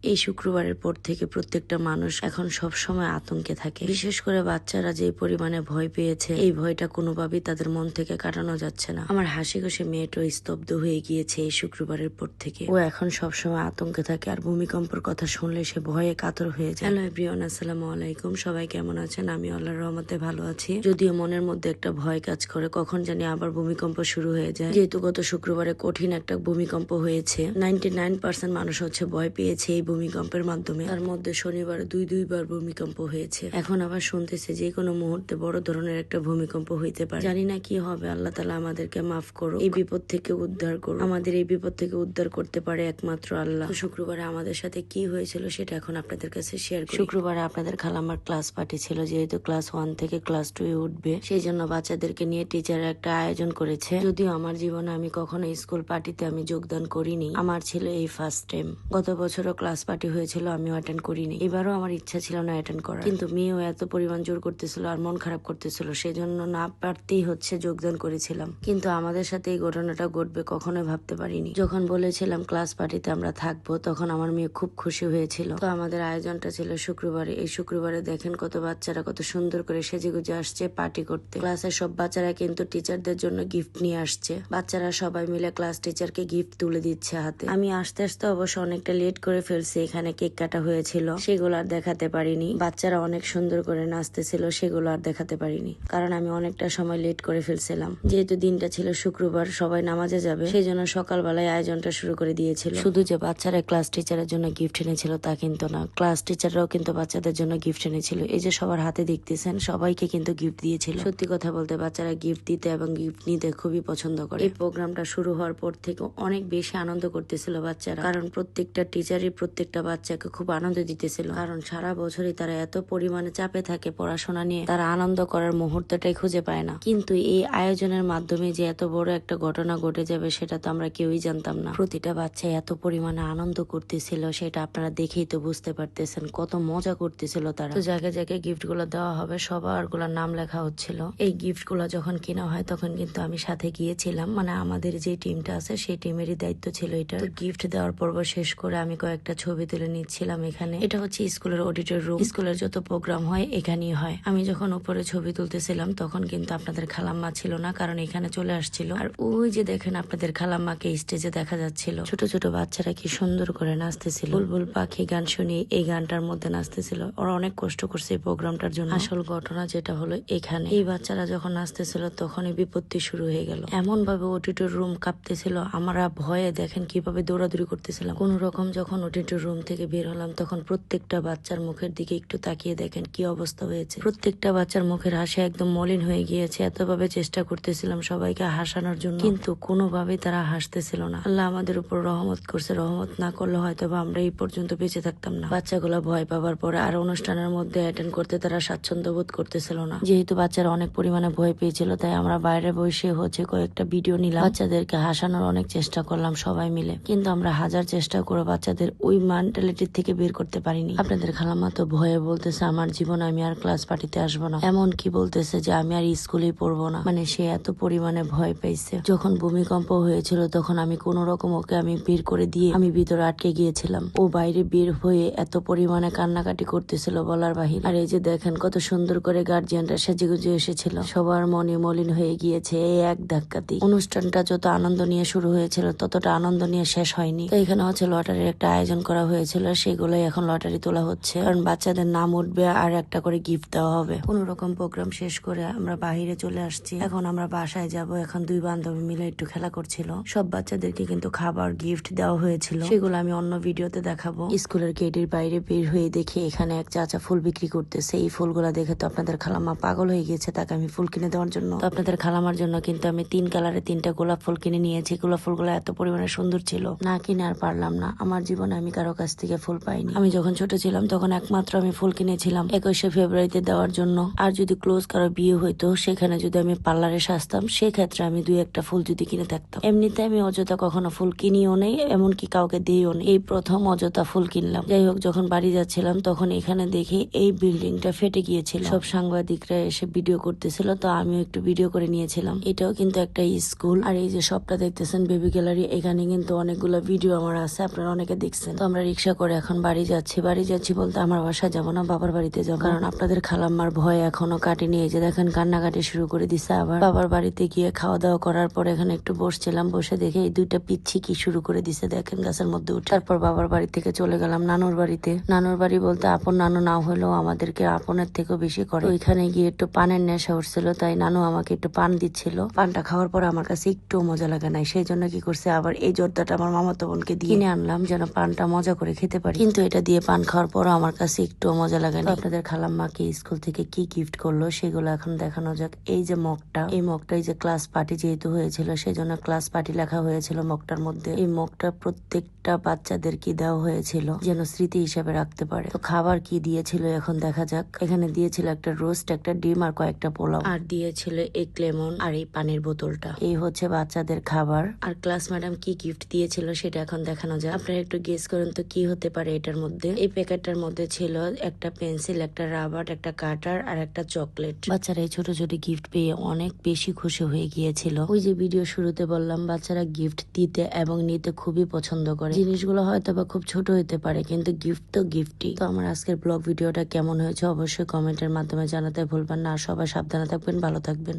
এই শুক্রবারের পর থেকে প্রত্যেকটা মানুষ এখন সব সময় আতঙ্কে থাকে, বিশেষ করে বাচ্চারা যে পরিমাণে ভয় পেয়েছে, এই ভয়টা কোনোভাবেই তাদের মন থেকে কাটানো যাচ্ছে না। আমার হাসি খুশি মেয়েটাও স্তব্ধ হয়ে গিয়েছে এই শুক্রবারের পর থেকে। ও এখন সব সময় আতঙ্কে থাকে, আর ভূমিকম্পের কথা শুনলে সে ভয়ে কাতর হয়ে যায়। হ্যালো এভরিওয়ান, আসসালামু আলাইকুম। সবাই কেমন আছেন? আমি আল্লাহর রহমতে ভালো আছি, যদিও মনের মধ্যে একটা ভয় কাজ করে কখন জানি আবার ভূমিকম্প শুরু হয়ে যায়। যেহেতু গত শুক্রবারে কঠিন একটা ভূমিকম্প হয়েছে, 99% মানুষ হচ্ছে ভয় পেয়েছে এই ভূমিকম্পের মাধ্যমে। তার মধ্যে শনিবার দুইবার ভূমিকম্প হয়েছে। এখন আবার শুনতেছে যে কোনো মুহূর্তে বড় ধরনের একটা ভূমিকম্প হইতে পারে। জানি না কি হবে। আল্লাহ তাআলা আমাদেরকে মাফ করো, এই বিপদ থেকে উদ্ধার করো। আমাদের এই বিপদ থেকে উদ্ধার করতে পারে একমাত্র আল্লাহ। শুক্রবারে আমাদের সাথে কি হয়েছিল সেটা এখন আপনাদের কাছে শেয়ার করি। শুক্রবারে আপনাদের খালাম্মার ক্লাস পার্টি ছিল, যেহেতু ক্লাস 1 থেকে ক্লাস 2 এ উঠবে, সেই জন্য বাচ্চাদেরকে নিয়ে টিচার একটা আয়োজন করেছে। যদিও আমার জীবনে আমি কখনো স্কুল পার্টিতে আমি যোগদান করিনি, আমার ছিল এই ফার্স্ট টাইম। গত বছরও ক্লাস পার্টি হয়েছিল, আমিও অ্যাটেন্ড করিনি। এবারও আমার ইচ্ছা ছিল না অ্যাটেন্ড করার, কিন্তু মেয়েও এত পরিমাণ জোর করতেছিল আর মন খারাপ করতেছিল, সেজন্য না পারতেই হচ্ছে যোগদান করেছিলাম। কিন্তু আমাদের সাথে এই ঘটনাটা ঘটবে কখনোই ভাবতে পারিনি। যখন বলেছিলাম ক্লাস পার্টিতে আমরা থাকবো, তখন আমার মেয়ে খুব খুশি হয়েছিল। তো আমাদের আয়োজনটা ছিল শুক্রবারে। এই শুক্রবারে দেখেন কত বাচ্চারা কত সুন্দর করে সেজেগুজে আসছে পার্টি করতে। ক্লাসের সব বাচ্চারা কিন্তু টিচারদের জন্য গিফট নিয়ে আসছে। বাচ্চারা সবাই মিলে ক্লাস টিচারকে গিফট তুলে দিচ্ছে হাতে। আমি আসতে আসতে অবশ্য অনেকটা লেট করে ফেলছি, এখানে কেক কাটা হয়েছিল, সেগুলো আর দেখাতে পারিনি। বাচ্চারা অনেক সুন্দর করে নাচতেছিল, সেগুলো আর দেখাতে পারিনি, কারণ আমি অনেকটা সময় লেট করে ফেলছিলাম। যেহেতু দিনটা ছিল শুক্রবার, সবাই নামাজে যাবে, সেই জন্য সকালবেলায় আয়োজনটা শুরু করে দিয়েছিল। শুধু যে বাচ্চারা ক্লাস টিচারের জন্য গিফট এনেছিল তা কিন্তু না, ক্লাস টিচাররাও কিন্তু বাচ্চাদের জন্য গিফট এনেছিল। এই যে সবার হাতে দেখতেছেন, সবাইকে কিন্তু গিফট দিয়েছিল। সত্যি কথা বলতে বাচ্চারা গিফট দিতে এবং গিফট নিতে খুবই পছন্দ করে। এই প্রোগ্রামটা শুরু হওয়ার পর থেকে অনেক বেশি আনন্দ করতেছিল বাচ্চারা, কারণ প্রত্যেকটা টিচারই প্রত্যেকটা বাচ্চাকে খুব আনন্দ দিতেছিল। কারণ সারা বছরই তারা এত পরিমাণে চাপে থাকে পড়াশোনা নিয়ে, তারা আনন্দ করার মুহূর্তটাই খুঁজে পায় না। কিন্তু এই আয়োজনের মাধ্যমে যে এত বড় একটা ঘটনা ঘটে যাবে সেটা তো আমরা কেউই জানতাম না। প্রতিটা বাচ্চা এত পরিমাণে আনন্দ করতেছিল, সেটা আপনারা দেখেই তো বুঝতে পারতেছেন কত মজা করতেছিল তারা। তো জায়গায় জায়গায় গিফট গুলো দেওয়া হবে, সবার গুলার নাম লেখা হচ্ছিল। এই গিফট গুলো যখন কেনা হয় তখন কিন্তু আমি সাথে গিয়েছিলাম, মানে আমাদের যে টিমটা আছে সেই টিমেরই দায়িত্ব ছিল এটা। গিফট দেওয়ার পর্ব শেষ করে আমি কয়েকটা ছবি তুলে নিচ্ছিলাম এখানে। এটা হচ্ছে স্কুলের অডিটর রুম, স্কুলের যত প্রোগ্রাম হয় এখানেই হয়। আমি যখন উপরে ছবি তুলতেছিলাম তখন কিন্তু আপনাদের খালাম্মা ছিল না, কারণ এখানে চলে আসছিল। আর ওই যে দেখেন আপনাদের খালাম্মাকে স্টেজে দেখা যাচ্ছিল। ছোট ছোট বাচ্চারা কি সুন্দর করে নাচতেছিল, বুলবুল পাখি গান শুনিয়ে এই গানটার মধ্যে নাচতেছিল। ওরা অনেক কষ্ট করছে এই প্রোগ্রামটার জন্য। আসল ঘটনা যেটা হলো, এখানে এই বাচ্চারা যখন নাচতেছিল তখনই বিপত্তি শুরু হয়ে গেল। এমন ভাবে অডিটর রুম কাঁপতেছিল, আমরা ভয়ে দেখেন কিভাবে দৌড়াদৌড়ি করতেছিলাম। কোন রকম যখন অডিটর রুম থেকে বের হলাম, তখন প্রত্যেকটা বাচ্চার মুখের দিকে একটু তাকিয়ে দেখেন কি অবস্থা হয়েছে। প্রত্যেকটা বাচ্চার মুখের হাসি একদম মলিন হয়ে গিয়েছে। এতভাবে চেষ্টা করতেছিলাম সবাইকে হাসানোর জন্য, কিন্তু কোনোভাবেই তারা হাসতেছিল না। আল্লাহ আমাদের উপর রহমত করছে, রহমত না করলে হয়তো আমরা এই পর্যন্ত বেঁচে থাকতাম না। বাচ্চাগুলো ভয় পাবার পরে আর অনুষ্ঠানের মধ্যে অ্যাটেন্ড করতে তারা স্বাচ্ছন্দ্য বোধ করতেছিল না। যেহেতু বাচ্চারা অনেক পরিমাণে ভয় পেয়েছিল, তাই আমরা বাইরে বসে হচ্ছে কয়েকটা ভিডিও নিলাম, বাচ্চাদেরকে হাসানোর অনেক চেষ্টা করলাম সবাই মিলে, কিন্তু আমরা হাজার চেষ্টা করে বাচ্চাদের ওই মেন্টালিটি থেকে বের করতে পারিনি। আপনাদের খালাম্মা তো ভয়ে বলতেছে আমার জীবন আমি আর ক্লাস পার্টিতে আসবো না, এমন কি বলতেছে যে আমি আর স্কুলেই পড়বো না। মানে সে এত পরিমাণে ভয় পাইছে। যখন ভূমিকম্প হয়েছিল তখন আমি কোন রকম ওকে আমি বের করে দিয়ে আমি ভিতরে আটকে গিয়েছিলাম। ও বাইরে বের হয়ে এত পরিমাণে কান্নাকাটি করতেছিল বলার বাহিরে। আর এই যে দেখেন কত সুন্দর করে গার্জিয়ানরা সেজেগুজে এসেছিল, সবার মনে মলিন হয়ে গিয়েছে এই এক ধাক্কাতেই। অনুষ্ঠানটা যত আনন্দ নিয়ে শুরু হয়েছিল ততটা আনন্দ নিয়ে শেষ হয়নি। তো এখানে হচ্ছে লটারির একটা আয়োজন করা হয়েছিল, সেগুলোই এখন লটারি তোলা হচ্ছে, কারণ বাচ্চাদের নাম উঠবে আর একটা করে গিফট দেওয়া হবে। কোন রকম প্রোগ্রাম শেষ করে আমরা বাহিরে চলে আসছি, এখন আমরা বাসায় যাব। এখন দুই বান্ধবী মিলে একটু খেলা করছিল। সব বাচ্চাদেরকে কিন্তু খাবার গিফট দেওয়া হয়েছিল, সেগুলো আমি অন্য ভিডিওতে দেখাবো। স্কুলের গেটের বাইরে বের হয়ে দেখি এখানে এক চাচা ফুল বিক্রি করতেছে। এই ফুলগুলা দেখে তো আপনাদের খালাম্মা পাগল হয়ে গিয়েছে, তাকে আমি ফুল কিনে দেওয়ার জন্য। তো আপনাদের খালাম্মার জন্য কিন্তু আমি 3 কালারে 3টা গোলাপ ফুল কিনে নিয়েছি। গোলাপ ফুলগুলো এত পরিমাণে সুন্দর ছিল, না কিনে আর পারলাম না। আমার জীবনে আমি কারো কাছ থেকে ফুল পাইনি। আমি যখন ছোট ছিলাম তখন একমাত্র আমি ফুল কিনেছিলাম 21শে ফেব্রুয়ারিতে দেওয়ার জন্য। আর যদি ক্লোজ কারো বিয়ে হইতো, সেখানে যদি আমি পার্লারে সাজতাম, সেক্ষেত্রে আমি 2-1টা ফুল যদি কিনে থাকতাম। এমনিতে আমি অযথা কখনো ফুল কিনিও নেই, এমনকি কাউকে দিইও নেই। এই প্রথম অযথা ফুল কিনলাম। যাই হোক, যখন বাড়ি যাচ্ছিলাম তখন এখানে দেখি এই বিল্ডিংটা ফেটে গিয়েছিল। সব সাংবাদিকরা এসে ভিডিও করতেছিল, তো আমিও একটু ভিডিও করে নিয়েছিলাম। এটাও কিন্তু একটা স্কুল। আর এই যে সবটা দেখতেছেন বেবি গ্যালারি, এখানে কিন্তু অনেকগুলো ভিডিও আমার আছে, আপনারা অনেকে দেখছেন। তো আমরা রিক্সা করে এখন বাড়ি যাচ্ছি বলতে আমার বাসায় যাবো না, বাবার বাড়িতে যাবো, কারণ আপনাদের খালাম্মার ভয় এখনো কাটেনি। এই যে দেখেন কান্নাকাটি শুরু করে দিছে। আবার বাবার বাড়িতে গিয়ে খাওয়া দাওয়া করার পর এখানে একটু বসছিলাম, বসে দেখে এই দুইটা পিচ্ছি কি শুরু করে দিছে দেখেন গাছের মধ্যে উঠে। তারপর বাবার বাড়ি থেকে চলে গেলাম নানুর বাড়িতে। নানুর বাড়ি বলতে আপন নানু না হলেও আমাদেরকে আপনের থেকেও বেশি করে। ওইখানে গিয়ে একটু পানের নেশা উঠছিল, তাই নানু আমাকে একটু পান দিচ্ছিল। পানটা খাওয়ার পর আমার কাছে একটু মজা লাগে নাই, সেই জন্য কি করছে আবার এই জর্দাটা আমার মামাতো বোনকে দিয়ে কিনে আনলাম যেন পানটা মজা করে খেতে পারি। কিন্তু এটা দিয়ে পান খাওয়ার পরও আমার কাছে একটু মজা লাগে না। আপনাদের খালাম্মাকে স্কুল থেকে কি গিফট করলো সেগুলো এখন দেখানো যাক। এই যে মগটা, এই মগটা এই যে ক্লাস পার্টি যেহেতু হয়েছিল সেই জন্য ক্লাস পার্টি লেখা হয়েছিল মগটার মধ্যে। এই মগটা প্রত্যেকটা বাচ্চাদের কি দেওয়া হয়েছিল যেন স্মৃতি হিসাবে রাখতে পারে। তো খাবার কি দিয়েছিল এখন দেখা যাক। এখানে দিয়েছিল একটা রোস্ট, একটা ডিম আর কয়েকটা পোলাও, আর দিয়েছিল এক লেমন আর এই পানির বোতলটা। এই হচ্ছে বাচ্চাদের খাবার। আর ক্লাস ম্যাডাম কি গিফট দিয়েছিল সেটা এখন দেখানো যায়। আপনারা একটু গেস করেন তো কি হতে পারে এটার মধ্যে। এই প্যাকেটটার মধ্যে ছিল একটা পেন্সিল, একটা রাবার, একটা কাটার আর একটা চকলেট। বাচ্চারা এই ছোট ছোট গিফট পেয়ে অনেক বেশি খুশি হয়ে গিয়েছিল। ওই যে ভিডিও শুরুতে বললাম বাচ্চারা গিফট দিতে এবং নিতে খুবই পছন্দ করে। জিনিসগুলো হয়তো বা খুব ছোট হতে পারে কিন্তু গিফট তো গিফটই। তো আমার আজকের ব্লগ ভিডিওটা কেমন হয়েছে অবশ্যই কমেন্টের মাধ্যমে জানাতে ভুলবেন না। আর সবাই সাবধানে থাকবেন, ভালো থাকবেন।